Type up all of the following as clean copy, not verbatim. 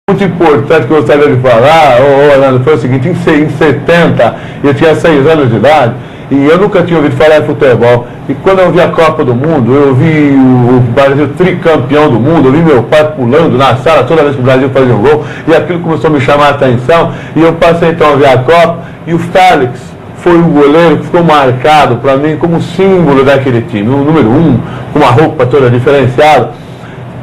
Muito importante que eu gostaria de falar, Orlando, foi o seguinte: em 70, eu tinha 6 anos de idade e eu nunca tinha ouvido falar em futebol. E quando eu vi a Copa do Mundo, eu vi o Brasil tricampeão do mundo, eu vi meu pai pulando na sala toda vez que o Brasil fazia um gol, e aquilo começou a me chamar a atenção, e eu passei então a ver a Copa, e o Félix foi o goleiro que ficou marcado para mim como símbolo daquele time, o número 1, com uma roupa toda diferenciada.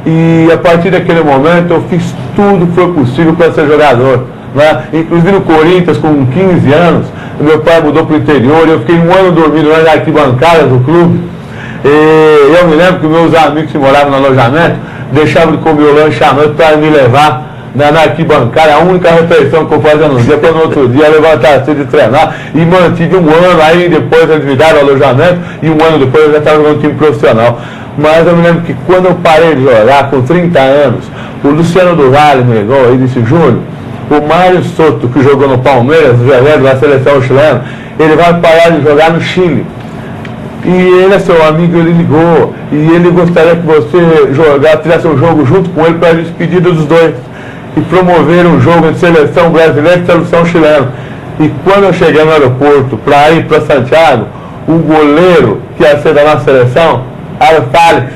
E a partir daquele momento eu fiz tudo que foi possível para ser jogador, né? Inclusive no Corinthians, com 15 anos, meu pai mudou para o interior, eu fiquei 1 ano dormindo nas arquibancadas do clube. E eu me lembro que meus amigos que moravam no alojamento deixavam de comer o lanche à noite para me levar na arquibancada, a única refeição que eu fazia no dia, para no outro dia levantar cedo e treinar, e mantive 1 ano, aí depois eles me deram o alojamento, e 1 ano depois eu já estava jogando time profissional. Mas eu me lembro que quando eu parei de jogar, com 30 anos, o Luciano do Vale me ligou e disse: Júnior, o Mário Soto, que jogou no Palmeiras, o goleiro da seleção chilena, ele vai parar de jogar no Chile. E ele é seu amigo, ele ligou, e ele gostaria que você tivesse um jogo junto com ele para a despedida dos dois, e promover um jogo de seleção brasileira e seleção chilena. E quando eu cheguei no aeroporto para ir para Santiago, o goleiro que ia ser da nossa seleção era o Félix.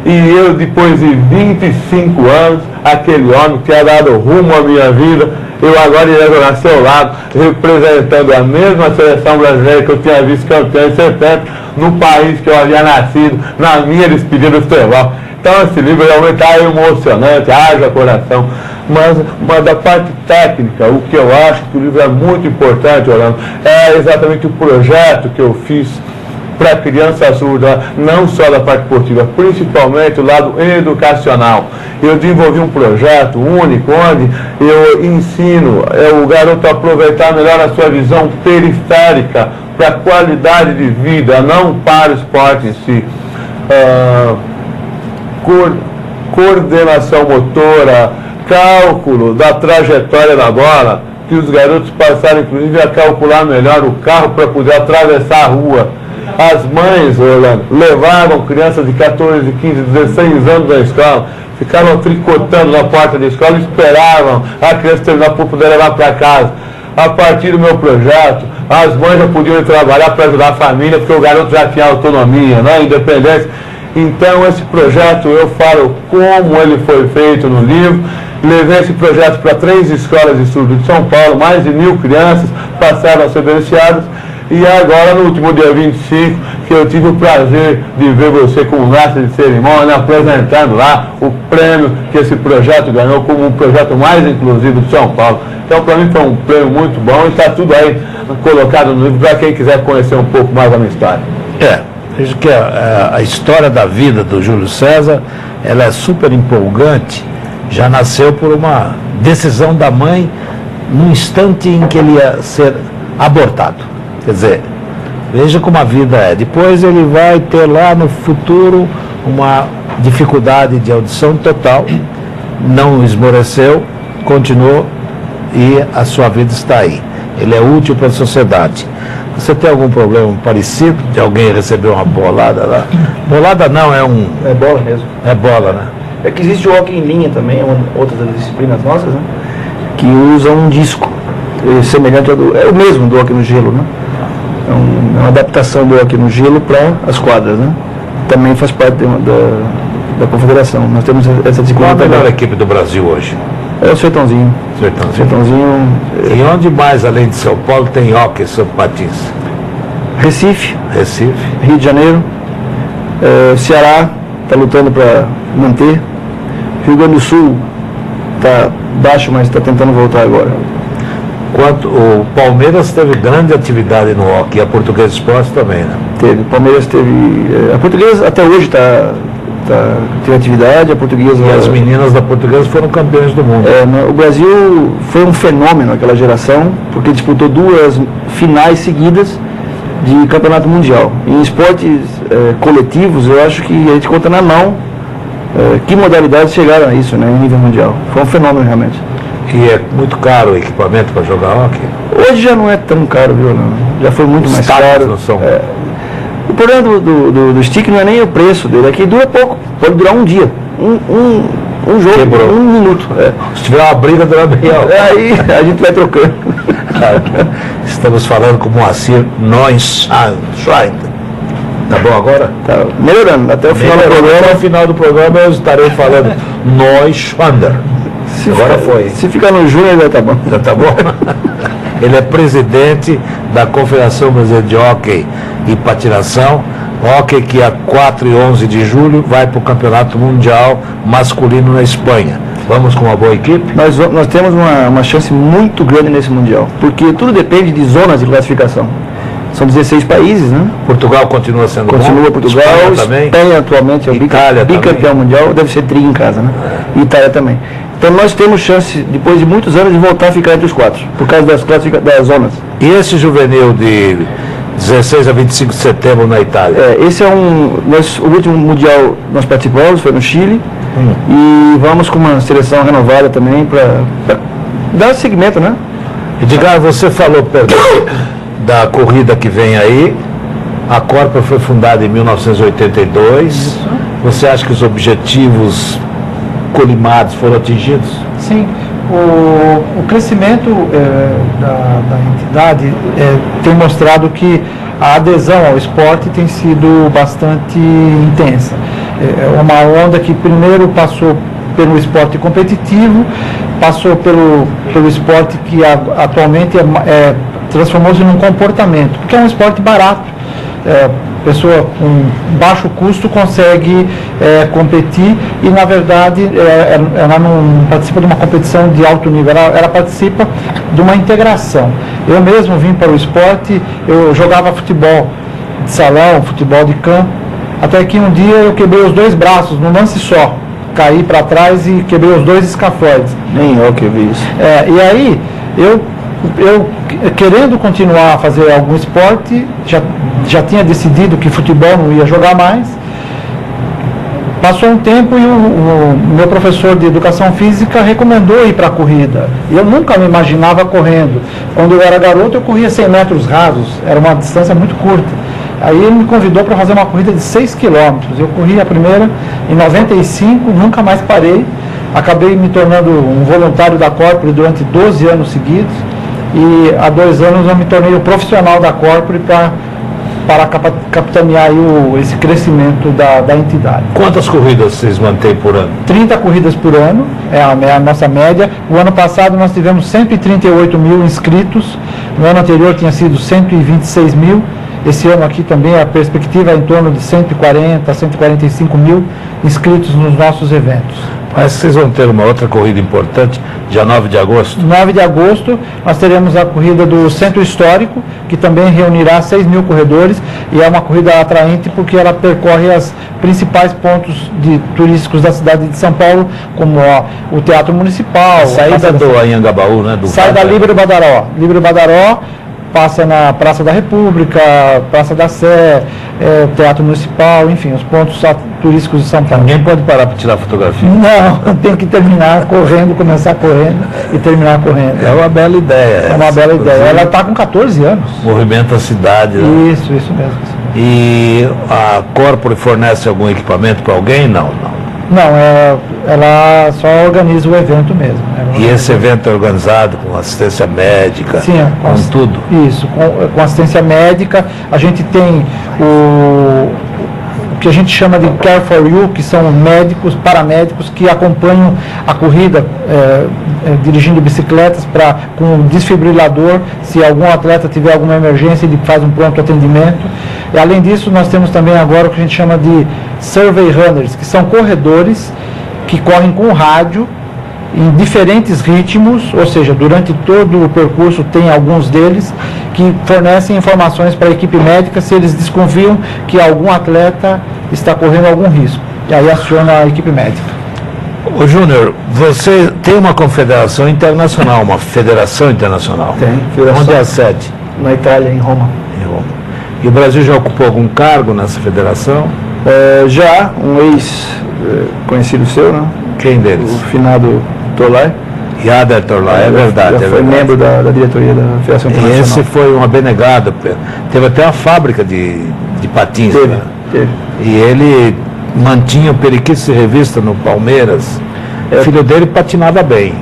E eu, depois de 25 anos, aquele homem que tinha dado rumo à minha vida, eu agora iria jogar ao seu lado, representando a mesma seleção brasileira que eu tinha visto campeão em 70, no país que eu havia nascido, na minha despedida do futebol. Então esse livro realmente é emocionante, haja coração. Mas da parte técnica, o que eu acho que o livro é muito importante, Orlando, é exatamente o projeto que eu fiz para a criança surda, não só da parte esportiva, principalmente o lado educacional. Eu desenvolvi um projeto único, onde eu ensino o garoto a aproveitar melhor a sua visão periférica para a qualidade de vida, não para o esporte em si. Coordenação motora, cálculo da trajetória da bola, que os garotos passaram inclusive a calcular melhor o carro para poder atravessar a rua. As mães, Orlando, levavam crianças de 14, 15, 16 anos da escola, ficavam tricotando na porta da escola e esperavam a criança terminar para poder levar para casa. A partir do meu projeto, as mães já podiam ir trabalhar para ajudar a família, porque o garoto já tinha autonomia, né, independência. Então esse projeto, eu falo como ele foi feito no livro. Levei esse projeto para 3 escolas de estudo de São Paulo, mais de 1.000 crianças passaram a ser beneficiadas. E agora, no último dia 25, que eu tive o prazer de ver você como mestre de cerimônia, apresentando lá o prêmio que esse projeto ganhou como um projeto mais inclusivo de São Paulo. Então, para mim foi um prêmio muito bom e está tudo aí colocado no livro para quem quiser conhecer um pouco mais da minha história. Vejo que a história da vida do Júlio César, ela é super empolgante. Já nasceu por uma decisão da mãe no instante em que ele ia ser abortado. Quer dizer, veja como a vida é. Depois ele vai ter lá no futuro uma dificuldade de audição total, não esmoreceu, continuou e a sua vida está aí. Ele é útil para a sociedade. Você tem algum problema parecido de alguém receber uma bolada lá? Bolada não, é bola mesmo. É bola, né? É que existe o hockey em linha também, outras das disciplinas nossas, né? Que usam um disco semelhante ao é o mesmo do hockey no gelo, né? É uma adaptação do hockey no gelo para as quadras, né? Também faz parte da confederação. Nós temos essa disciplina. Qual a melhor equipe do Brasil hoje? É o Sertãozinho. Sertãozinho. E onde mais, além de São Paulo, tem hockey sobre patins? Recife. Rio de Janeiro. Ceará está lutando para manter. Rio Grande do Sul está baixo, mas está tentando voltar agora. O Palmeiras teve grande atividade no hockey, a Portuguesa Esporte também, né? Teve. O Palmeiras teve. A Portuguesa até hoje tem atividade, a Portuguesa. E as meninas da Portuguesa foram campeões do mundo. O Brasil foi um fenômeno naquela geração, porque disputou 2 finais seguidas de campeonato mundial. Em esportes coletivos, eu acho que a gente conta na mão que modalidades chegaram a isso, né, em nível mundial. Foi um fenômeno realmente. E é muito caro o equipamento para jogar hockey? Hoje já não é tão caro, viu? Não. Já foi muito mais caro. Não são. O problema do stick não é nem o preço dele, é que dura pouco, pode durar um dia. Um jogo, Quebrou. 1 minuto. Se tiver uma briga, dura meia hora. Aí a gente vai trocando. Estamos falando com o Moacir Neuschreiber. Tá bom agora? Tá melhorando. Até o final do programa. Até o final do programa eu estarei falando Neuschreiber. Agora foi. Se ficar no Júnior, já tá bom. Já tá bom? Ele é presidente da Confederação Brasileira de Hóquei e Patinação. Hóquei que a 4 e 11 de julho vai para o Campeonato Mundial Masculino na Espanha. Vamos com uma boa equipe? Nós temos uma chance muito grande nesse Mundial, porque tudo depende de zonas de classificação. São 16 países, né? Portugal continua sendo Continua bom. Portugal, Espanha atualmente é o bicampeão mundial, deve ser tri em casa, né? E Itália também. Então nós temos chance, depois de muitos anos, de voltar a ficar entre os 4, por causa das zonas. E esse juvenil de 16 a 25 de setembro na Itália? Esse é o último Mundial nós participamos, foi no Chile, e vamos com uma seleção renovada também para dar seguimento, né? Edgar, você falou, perdão, da corrida que vem aí. A Corpora foi fundada em 1982. Isso. Você acha que os objetivos colimados foram atingidos? Sim. O crescimento da entidade tem mostrado que a adesão ao esporte tem sido bastante intensa. É uma onda que primeiro passou pelo esporte competitivo, passou pelo esporte que atualmente transformou-se num comportamento, porque é um esporte barato. Pessoa com baixo custo consegue competir e, na verdade, ela não participa de uma competição de alto nível, ela participa de uma integração. Eu mesmo vim para o esporte, eu jogava futebol de salão, futebol de campo, até que um dia eu quebrei os 2 braços num lance só, caí para trás e quebrei os 2 escafoides. Nem eu que vi isso. E aí, eu querendo continuar a fazer algum esporte, já tinha decidido que futebol não ia jogar mais. Passou um tempo e o meu professor de educação física recomendou ir para a corrida. Eu nunca me imaginava correndo. Quando eu era garoto, eu corria 100 metros rasos, era uma distância muito curta. Aí ele me convidou para fazer uma corrida de 6 quilômetros. Eu corri a primeira em 95, nunca mais parei. Acabei me tornando um voluntário da Corpora durante 12 anos seguidos. E há 2 anos eu me tornei o profissional da Corpora para capitanear esse crescimento da entidade. Quantas corridas vocês mantêm por ano? 30 corridas por ano, é a nossa média. O ano passado nós tivemos 138 mil inscritos, no ano anterior tinha sido 126 mil. Esse ano aqui também a perspectiva é em torno de 140 a 145 mil inscritos nos nossos eventos. Parece que vocês vão ter uma outra corrida importante, dia 9 de agosto. 9 de agosto nós teremos a corrida do Centro Histórico, que também reunirá 6 mil corredores, e é uma corrida atraente porque ela percorre os principais pontos turísticos da cidade de São Paulo, como o Teatro Municipal. A saída do Anhangabaú, né? Sai da Líbero Badaró. Líbero Badaró, passa na Praça da República, Praça da Sé, Teatro Municipal, enfim, os pontos turísticos de São Paulo. Ninguém pode parar para tirar fotografia. Não, tem que terminar correndo, começar correndo e terminar correndo. É uma bela ideia. É uma bela ideia. Ela está com 14 anos. Movimenta a cidade. Né? Isso mesmo. E a Corpora fornece algum equipamento para alguém? Não. Não, ela só organiza o evento mesmo. E esse evento é organizado com assistência médica? Sim, com tudo? Isso, com assistência médica. A gente tem o que a gente chama de Care for You, que são médicos, paramédicos que acompanham a corrida dirigindo bicicletas com desfibrilador. Se algum atleta tiver alguma emergência, ele faz um pronto atendimento. E além disso, nós temos também agora o que a gente chama de Survey Runners, que são corredores que correm com rádio em diferentes ritmos, ou seja, durante todo o percurso tem alguns deles que fornecem informações para a equipe médica se eles desconfiam que algum atleta está correndo algum risco. E aí aciona a equipe médica. Ô Júnior, você tem uma confederação internacional, uma federação internacional? Tem. Onde é a sede? Na Itália, em Roma. Em Roma. E o Brasil já ocupou algum cargo nessa federação? Já, um ex-conhecido seu, né? Quem deles? O finado Torlai. Jader Torlai, é verdade. Já foi membro da diretoria da Federação Internacional. Esse foi um abnegado. Teve até uma fábrica de patins. Teve. E ele mantinha o Periquitos e Revista no Palmeiras O filho dele patinava bem.